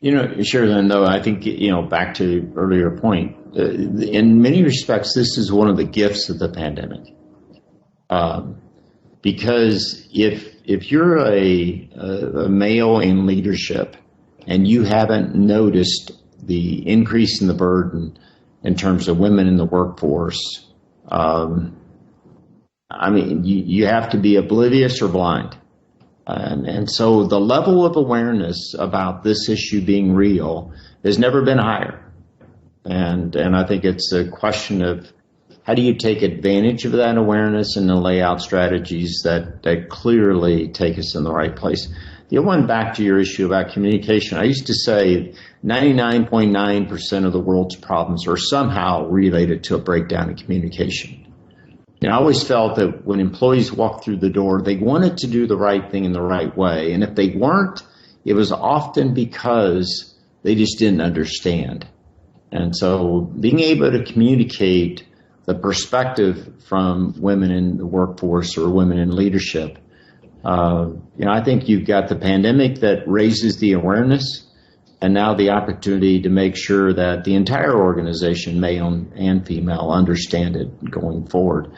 Sherilyn, though, I think, back to earlier point, in many respects, this is one of the gifts of the pandemic. Because if you're a male in leadership and you haven't noticed the increase in the burden in terms of women in the workforce, you have to be oblivious or blind. And so the level of awareness about this issue being real has never been higher. And I think it's a question of how do you take advantage of that awareness and then lay out strategies that clearly take us in the right place. The other one, back to your issue about communication, I used to say 99.9% of the world's problems are somehow related to a breakdown in communication. And I always felt that when employees walked through the door, they wanted to do the right thing in the right way. And if they weren't, it was often because they just didn't understand. And so being able to communicate the perspective from women in the workforce or women in leadership, I think you've got the pandemic that raises the awareness, and now the opportunity to make sure that the entire organization, male and female, understand it going forward.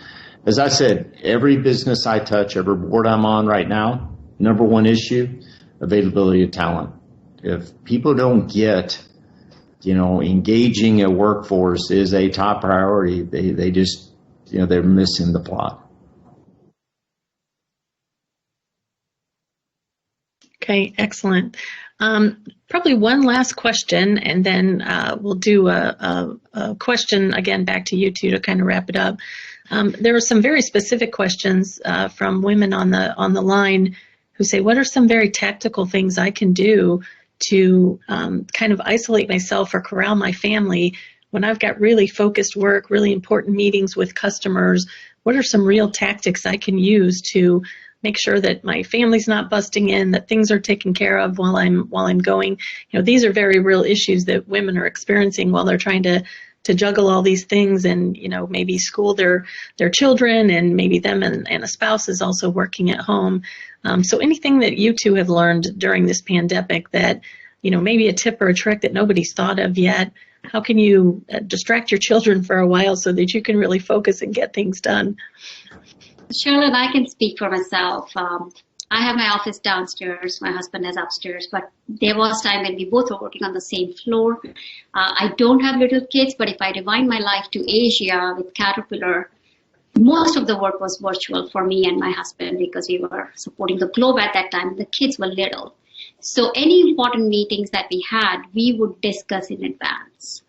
As I said, every business I touch, every board I'm on right now, number one issue, availability of talent. If people don't get, engaging a workforce is a top priority, they just, they're missing the plot. Okay, excellent. Probably one last question, and then we'll do a question again back to you two to kind of wrap it up. There are some very specific questions from women on the line who say, what are some very tactical things I can do to kind of isolate myself or corral my family when I've got really focused work, really important meetings with customers? What are some real tactics I can use to make sure that my family's not busting in, that things are taken care of while I'm going? You know, these are very real issues that women are experiencing while they're trying to juggle all these things and, you know, maybe school their children, and maybe them and a spouse is also working at home. So anything that you two have learned during this pandemic that, you know, maybe a tip or a trick that nobody's thought of yet? How can you distract your children for a while so that you can really focus and get things done? Sherilyn, I can speak for myself. I have my office downstairs, my husband is upstairs, but there was time when we both were working on the same floor. I don't have little kids, but if I rewind my life to Asia with Caterpillar, most of the work was virtual for me and my husband because we were supporting the globe at that time. The kids were little. So any important meetings that we had, we would discuss in advance.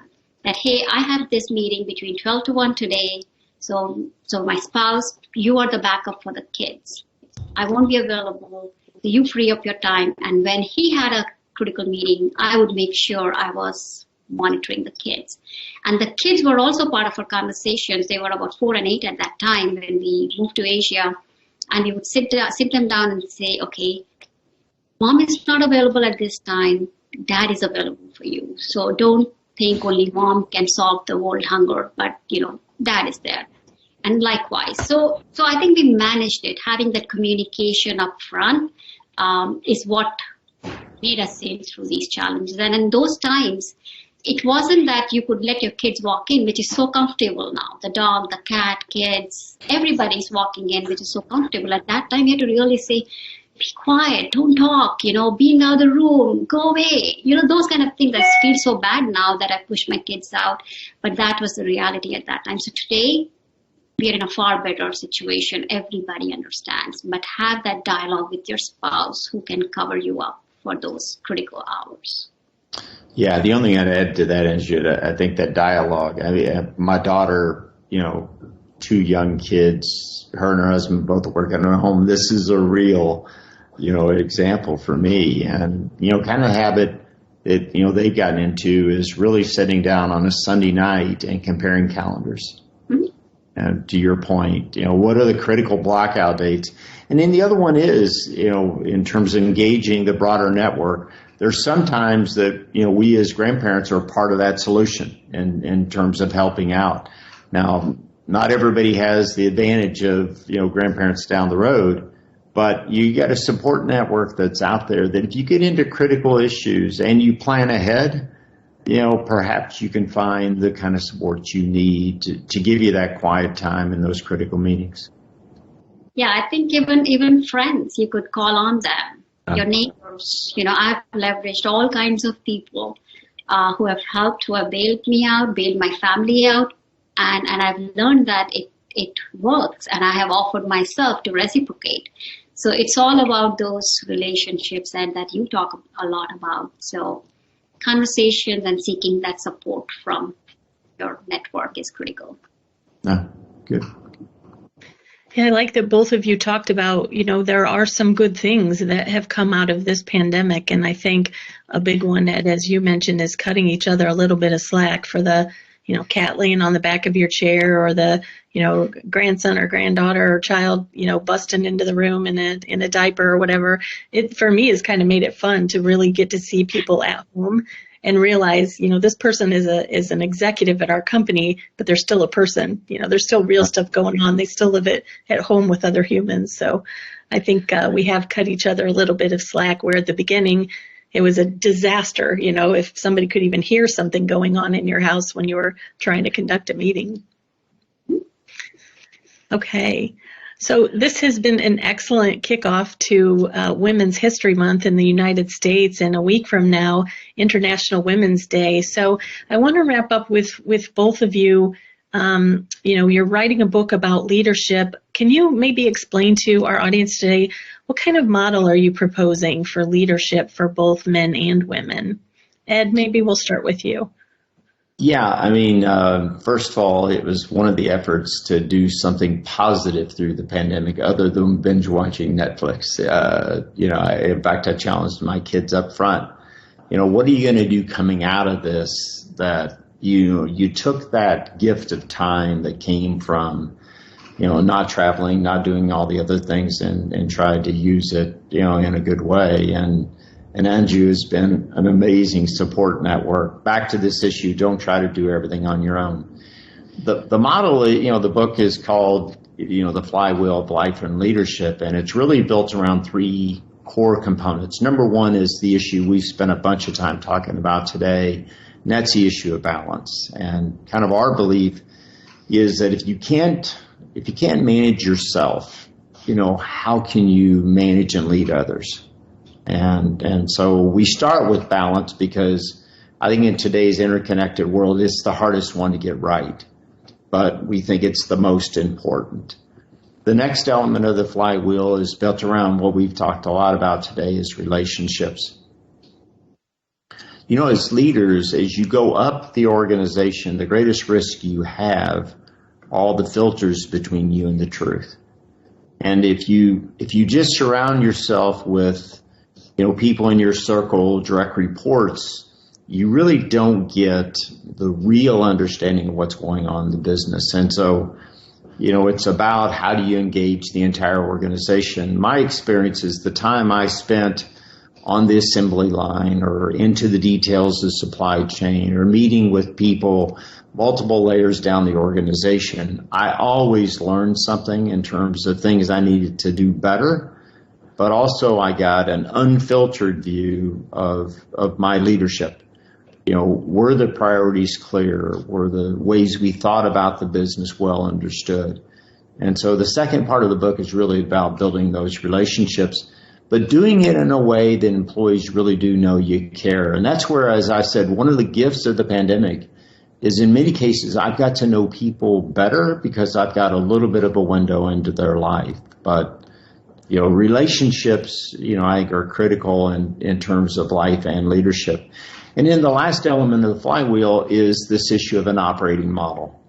That, hey, I have this meeting between 12 to 1 today. So my spouse, you are the backup for the kids. I won't be available. You free up your time. And when he had a critical meeting, I would make sure I was monitoring the kids. And the kids were also part of our conversations. They were about 4 and 8 at that time when we moved to Asia. And we would sit them down and say, okay, mom is not available at this time. Dad is available for you. So don't think only mom can solve the world hunger, but, you know, dad is there. And likewise. So I think we managed it. Having that communication up front is what made us sail through these challenges. And in those times, it wasn't that you could let your kids walk in, which is so comfortable now. The dog, the cat, kids, everybody's walking in, which is so comfortable. At that time, you had to really say, be quiet, don't talk, you know, be in the other room, go away. You know, those kind of things. I feel so bad now that I push my kids out. But that was the reality at that time. So today, we are in a far better situation. Everybody understands. But have that dialogue with your spouse who can cover you up for those critical hours. Yeah, the only thing I'd add to that is I think that dialogue. I mean, my daughter, you know, 2 young kids, her and her husband both working at home. This is a real, you know, example for me. And, you know, kind of habit that, you know, they've gotten into is really sitting down on a Sunday night and comparing calendars. Mm-hmm. And to your point, you know, what are the critical blackout dates? And then the other one is, you know, in terms of engaging the broader network, there's sometimes that, you know, we as grandparents are part of that solution in terms of helping out. Now, not everybody has the advantage of, you know, grandparents down the road, but you got a support network that's out there that if you get into critical issues and you plan ahead, you know, perhaps you can find the kind of support you need to give you that quiet time in those critical meetings. Yeah, I think even friends, you could call on them. Your neighbors, you know, I've leveraged all kinds of people who have helped, who have bailed me out, bailed my family out. And I've learned that it works, and I have offered myself to reciprocate. So it's all about those relationships and that you talk a lot about. So conversations and seeking that support from your network is critical. Good. Yeah, I like that both of you talked about, you know, there are some good things that have come out of this pandemic. And I think a big one, Ed, as you mentioned, is cutting each other a little bit of slack for the, you know, cat laying on the back of your chair, or the, you know, grandson or granddaughter or child, you know, busting into the room in a diaper or whatever. It, for me, has kind of made it fun to really get to see people at home and realize, you know, this person is an executive at our company, but they're still a person. You know, there's still real stuff going on. They still live at home with other humans. So I think we have cut each other a little bit of slack, where at the beginning it was a disaster, you know, if somebody could even hear something going on in your house when you were trying to conduct a meeting. Okay. So this has been an excellent kickoff to Women's History Month in the United States, and a week from now, International Women's Day. So I want to wrap up with both of you You're writing a book about leadership. Can you maybe explain to our audience today, what kind of model are you proposing for leadership for both men and women? Ed, maybe we'll start with you. Yeah, first of all, it was one of the efforts to do something positive through the pandemic other than binge watching Netflix. In fact, I challenged my kids up front. What are you going to do coming out of this that you took that gift of time that came from, not traveling, not doing all the other things and tried to use it, in a good way. And Anju has been an amazing support network. Back to this issue, don't try to do everything on your own. The model, the book is called, The Flywheel of Life and Leadership, and it's really built around three core components. Number one is the issue we've spent a bunch of time talking about today, and that's the issue of balance. And kind of our belief is that if you can't manage yourself, how can you manage and lead others? And so we start with balance because I think in today's interconnected world, it's the hardest one to get right, but we think it's the most important. The next element of the flywheel is built around what we've talked a lot about today is relationships. As leaders, as you go up the organization, the greatest risk you have all the filters between you and the truth. And if you just surround yourself with people in your circle, direct reports, you really don't get the real understanding of what's going on in the business. And so, it's about how do you engage the entire organization. My experience is the time I spent on the assembly line or into the details of supply chain or meeting with people multiple layers down the organization, I always learned something in terms of things I needed to do better. But also I got an unfiltered view of my leadership. Were the priorities clear? Were the ways we thought about the business well understood? And so the second part of the book is really about building those relationships, but doing it in a way that employees really do know you care. And that's where, as I said, one of the gifts of the pandemic is in many cases I've got to know people better because I've got a little bit of a window into their life. But relationships, I think are critical in terms of life and leadership. And then the last element of the flywheel is this issue of an operating model.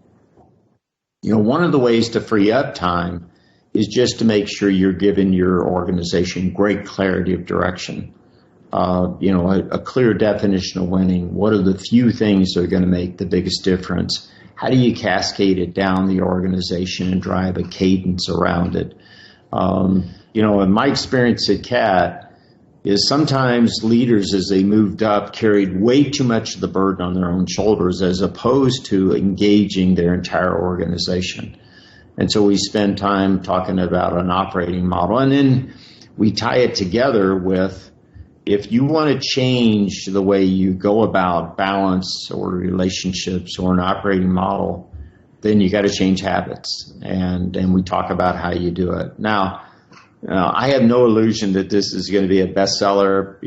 One of the ways to free up time is just to make sure you're giving your organization great clarity of direction. A clear definition of winning. What are the few things that are going to make the biggest difference? How do you cascade it down the organization and drive a cadence around it? In my experience at CAT is sometimes leaders, as they moved up, carried way too much of the burden on their own shoulders as opposed to engaging their entire organization. And so we spend time talking about an operating model. And then we tie it together with, if you want to change the way you go about balance or relationships or an operating model, then you got to change habits. And we talk about how you do it. Now, I have no illusion that this is going to be a bestseller.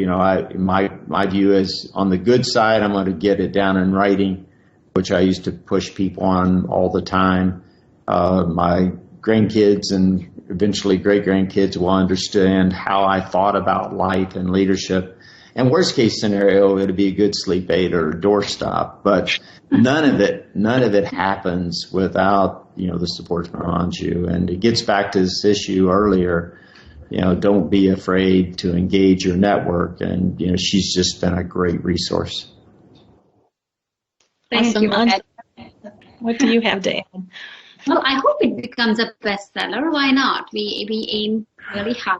My view is on the good side, I'm going to get it down in writing, which I used to push people on all the time. My grandkids and eventually great-grandkids will understand how I thought about life and leadership. And worst case scenario, it'll be a good sleep aid or a doorstop. But none of it happens without, the support from Anju. And it gets back to this issue earlier. Don't be afraid to engage your network. And, she's just been a great resource. Thank you, Ed. What do you have to add? Well, I hope it becomes a bestseller. Why not? We aim really high.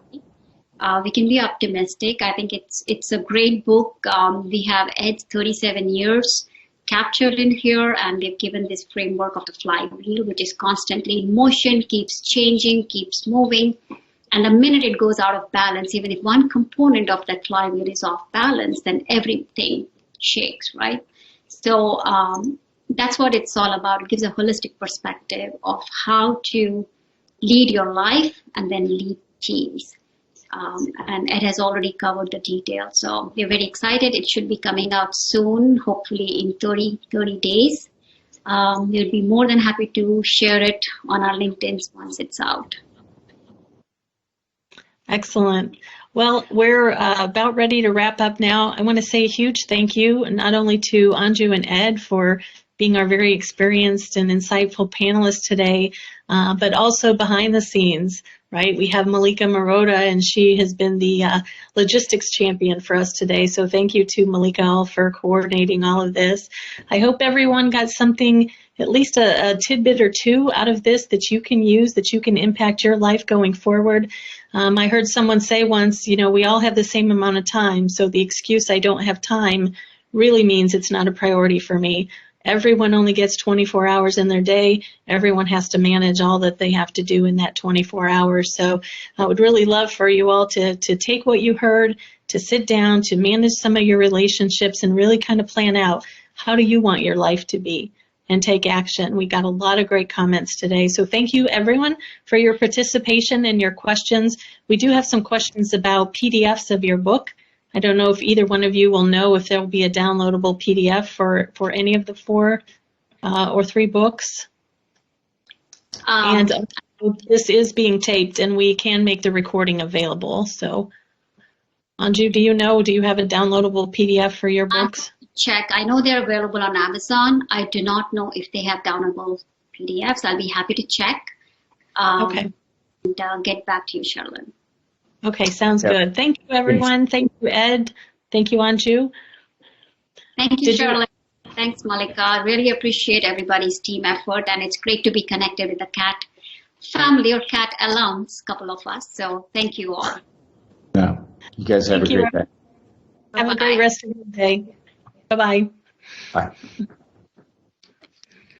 We can be optimistic. I think it's a great book. We have Ed's 37 years captured in here, and we've given this framework of the flywheel, which is constantly in motion, keeps changing, keeps moving. And the minute it goes out of balance, even if one component of that flywheel is off balance, then everything shakes, right? So that's what it's all about. It gives a holistic perspective of how to lead your life and then lead teams. And Ed has already covered the details. So we're very excited. It should be coming out soon, hopefully in 30 days. We'll be more than happy to share it on our LinkedIn's once it's out. Excellent. Well, we're about ready to wrap up now. I want to say a huge thank you, not only to Anju and Ed for being our very experienced and insightful panelists today, but also behind the scenes, right? We have Malika Maroda, and she has been the logistics champion for us today. So thank you to Malika for coordinating all of this. I hope everyone got something, at least a tidbit or two out of this that you can use, that you can impact your life going forward. I heard someone say once, you know, we all have the same amount of time, so the excuse I don't have time really means it's not a priority for me. Everyone only gets 24 hours in their day. Everyone has to manage all that they have to do in that 24 hours. So I would really love for you all to take what you heard, to sit down, to manage some of your relationships and really kind of plan out, how do you want your life to be, and take action. We got a lot of great comments today. So thank you everyone for your participation and your questions. We do have some questions about PDFs of your book. I don't know if either one of you will know if there will be a downloadable PDF for any of the 4 or 3 books. And this is being taped, and we can make the recording available. So, Anju, do you have a downloadable PDF for your books? Check. I know they're available on Amazon. I do not know if they have downloadable PDFs. I'll be happy to check. Okay. And get back to you, Sherilyn. Okay, sounds good. Thank you, everyone. Thank you, Ed. Thank you, Anju. Thank you, Sherilyn. Thanks, Malika. Really appreciate everybody's team effort, and it's great to be connected with the CAT family or CAT alums, couple of us. So thank you all. Yeah. You guys have a great day. Have a great rest of your day. Bye-bye. Bye.